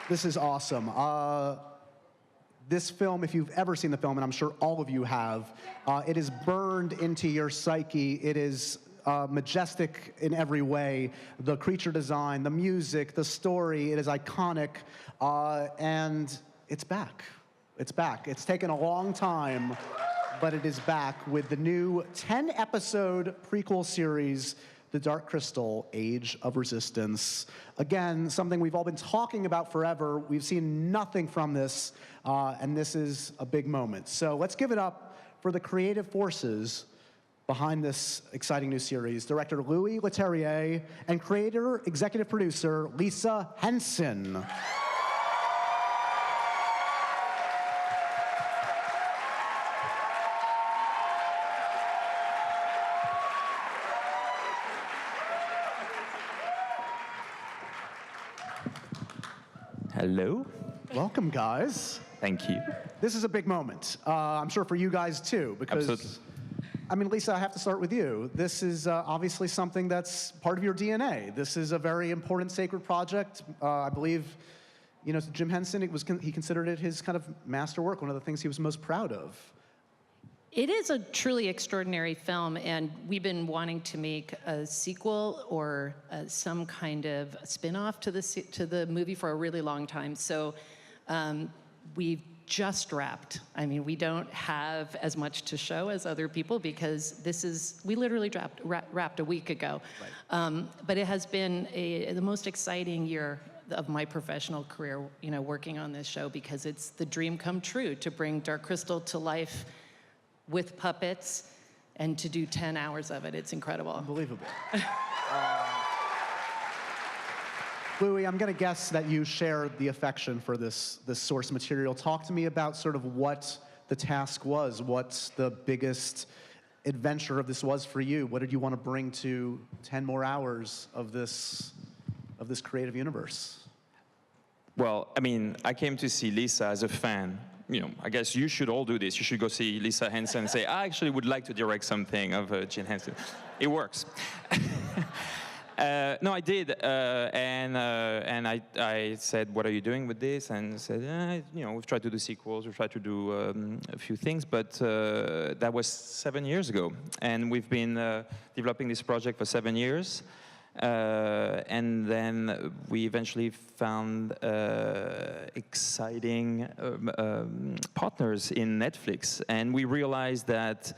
This is awesome. This film, if you've ever seen the film, and I'm sure all of you have, it is burned into your psyche. It is majestic in every way. The creature design, the music, the story, it is iconic, and it's back. It's back. It's taken a long time, but it is back with the new 10-episode prequel series, The Dark Crystal: Age of Resistance. Again, something we've all been talking about forever. We've seen nothing from this, and this is a big moment. So let's give it up for the creative forces behind this exciting new series, director Louis Leterrier and creator, executive producer Lisa Henson. Hello. Welcome, guys. Thank you. This is a big moment. I'm sure for you guys too, because Absolutely. I mean, Lisa, I have to start with you. This is obviously something that's part of your DNA. This is a very important, sacred project. I believe, you know, Jim Henson, he considered it his kind of masterwork, one of the things he was most proud of. It is a truly extraordinary film, and we've been wanting to make a sequel or some kind of spin-off to the movie for a really long time. So we've just wrapped. I mean, we don't have as much to show as other people because we literally wrapped a week ago. Right. But it has been the most exciting year of my professional career, you know, working on this show, because it's the dream come true to bring Dark Crystal to life with puppets and to do 10 hours of it. It's incredible. Unbelievable. Louis, I'm going to guess that you share the affection for this source material. Talk to me about sort of what the task was, what the biggest adventure of this was for you. What did you want to bring to 10 more hours of this creative universe? Well, I mean, I came to see Lisa as a fan. You know, I guess you should all do this. You should go see Lisa Henson and say, I actually would like to direct something of Jim Henson. It works. No, I did, and I said, what are you doing with this? And said, you know, we've tried to do sequels, we've tried to do a few things, but that was 7 years ago. And we've been developing this project for 7 years. And then we eventually found exciting partners in Netflix, and we realized that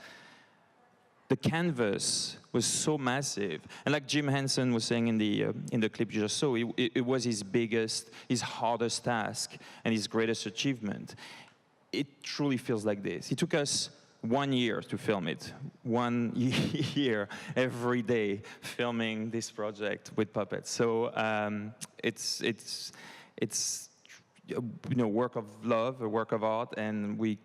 the canvas was so massive, and like Jim Henson was saying in the clip you just saw, it was his biggest, his hardest task, and his greatest achievement. It truly feels like this. It took us 1 year to film it. 1 year every day filming this project with puppets. So it's you know, work of love, a work of art, and we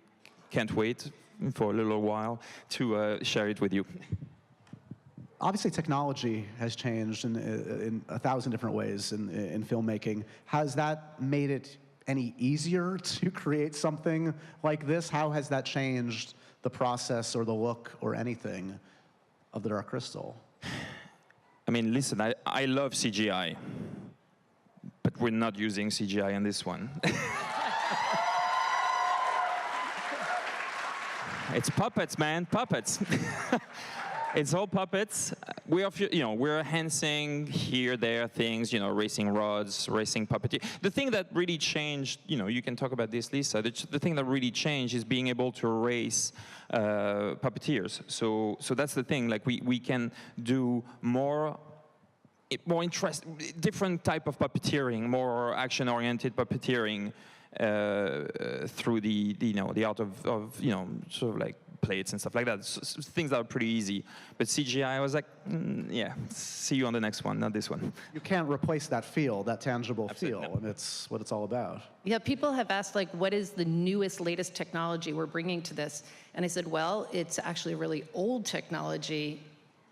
can't wait for a little while to share it with you. Obviously, technology has changed in 1,000 different ways in filmmaking. Has that made it any easier to create something like this? How has that changed the process or the look or anything of The Dark Crystal? I mean, listen, I love CGI, but we're not using CGI in this one. It's puppets, man, puppets. It's all puppets. We're enhancing here, there, things, you know, racing rods, racing puppeteer. The thing that really changed, you know, you can talk about this, Lisa, the thing that really changed is being able to race puppeteers. So that's the thing, like we can do more different type of puppeteering, more action-oriented puppeteering through the art of you know, sort of like plates and stuff like that. So things that are pretty easy. But CGI, I was like, yeah, see you on the next one, not this one. You can't replace that feel, that tangible feel, and it's what it's all about. Yeah, people have asked, like, what is the newest, latest technology we're bringing to this? And I said, well, it's actually a really old technology,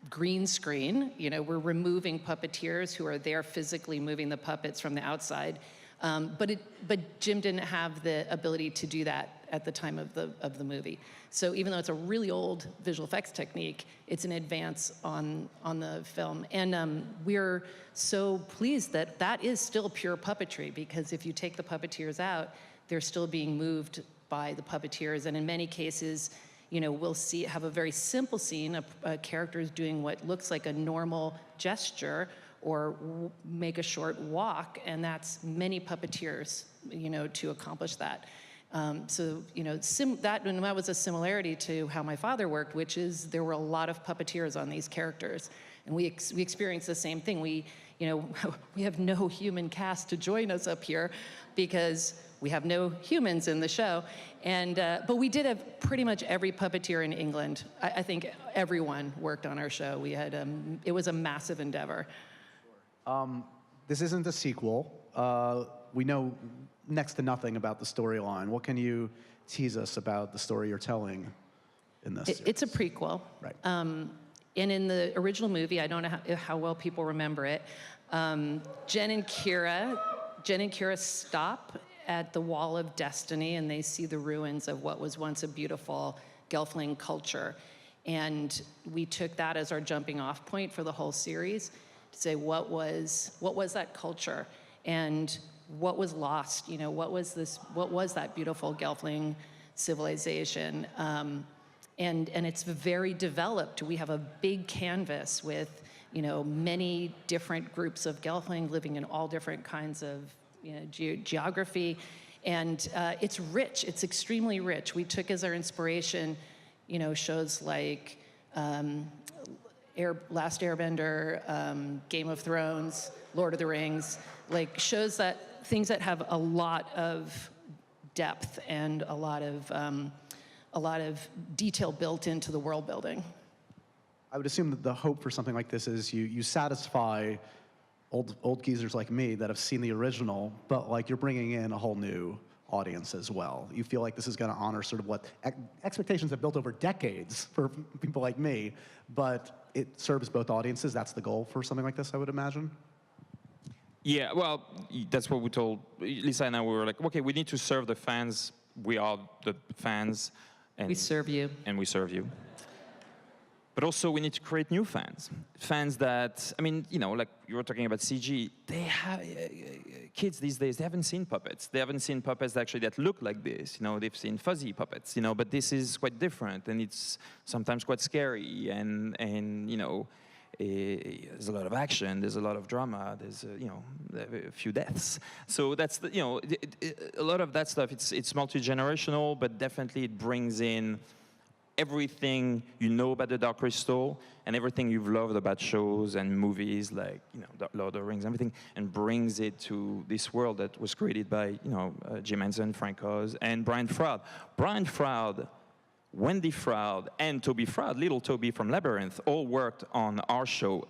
green screen. You know, we're removing puppeteers who are there physically moving the puppets from the outside. But Jim didn't have the ability to do that at the time of the movie. So even though it's a really old visual effects technique, it's an advance on the film. And we're so pleased that that is still pure puppetry, because if you take the puppeteers out, they're still being moved by the puppeteers. And in many cases, you know, we'll have a very simple scene, a character is doing what looks like a normal gesture or make a short walk, and that's many puppeteers, you know, to accomplish that. So, you know, that was a similarity to how my father worked, which is there were a lot of puppeteers on these characters. And we experienced the same thing. We have no human cast to join us up here because we have no humans in the show. And, but we did have pretty much every puppeteer in England. I think everyone worked on our show. We had, it was a massive endeavor. This isn't a sequel. We know next to nothing about the storyline. What can you tease us about the story you're telling in this? It's a prequel. Right. And in the original movie, I don't know how well people remember it, Jen and Kira stop at the Wall of Destiny, and they see the ruins of what was once a beautiful Gelfling culture. And we took that as our jumping off point for the whole series to say, what was that culture? And what was lost? You know, what was that beautiful Gelfling civilization? And it's very developed. We have a big canvas with, you know, many different groups of Gelfling living in all different kinds of, you know, geography. And it's rich, it's extremely rich. We took as our inspiration, you know, shows like Last Airbender, Game of Thrones, Lord of the Rings, like things that have a lot of depth and a lot of detail built into the world building. I would assume that the hope for something like this is you satisfy old geezers like me that have seen the original, but like you're bringing in a whole new audience as well. You feel like this is going to honor sort of what expectations have built over decades for people like me, but it serves both audiences. That's the goal for something like this, I would imagine. Yeah, well, that's what we told Lisa and I. We were like, okay, we need to serve the fans. We are the fans. And We serve you. And we serve you. But also we need to create new fans. Fans that, I mean, you know, like you were talking about CG, they have, kids these days, they haven't seen puppets. They haven't seen puppets actually that look like this. You know, they've seen fuzzy puppets, you know, but this is quite different, and it's sometimes quite scary, and you know, there's a lot of action, there's a lot of drama, there's, you know, a few deaths. So that's, you know, a lot of that stuff, it's multi-generational, but definitely it brings in everything you know about the Dark Crystal and everything you've loved about shows and movies like, you know, Lord of the Rings, everything, and brings it to this world that was created by, you know, Jim Henson, Frank Oz, and Brian Froud. Brian Froud, Wendy Froud, and Toby Froud, little Toby from Labyrinth, all worked on our show,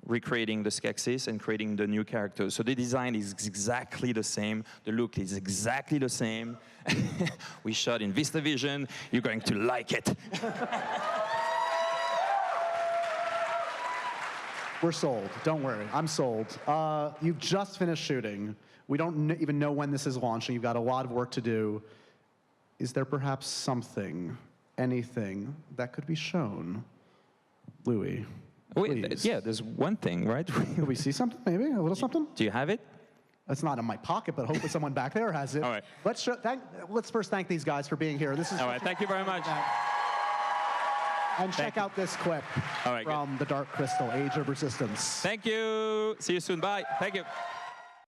recreating the Skeksis and creating the new characters. So the design is exactly the same. The look is exactly the same. We shot in VistaVision. You're going to like it. We're sold. Don't worry. I'm sold. You've just finished shooting. We don't even know when this is launching. You've got a lot of work to do. Is there perhaps something, anything, that could be shown? Louis, Wait, please. yeah, there's one thing, right? Could we see something, maybe? A little something? Do you have it? It's not in my pocket, but hopefully someone back there has it. All right. Let's first thank these guys for being here. This is All right, thank you very much. And check out this clip All right, from The Dark Crystal, Age of Resistance. Thank you. See you soon. Bye. Thank you.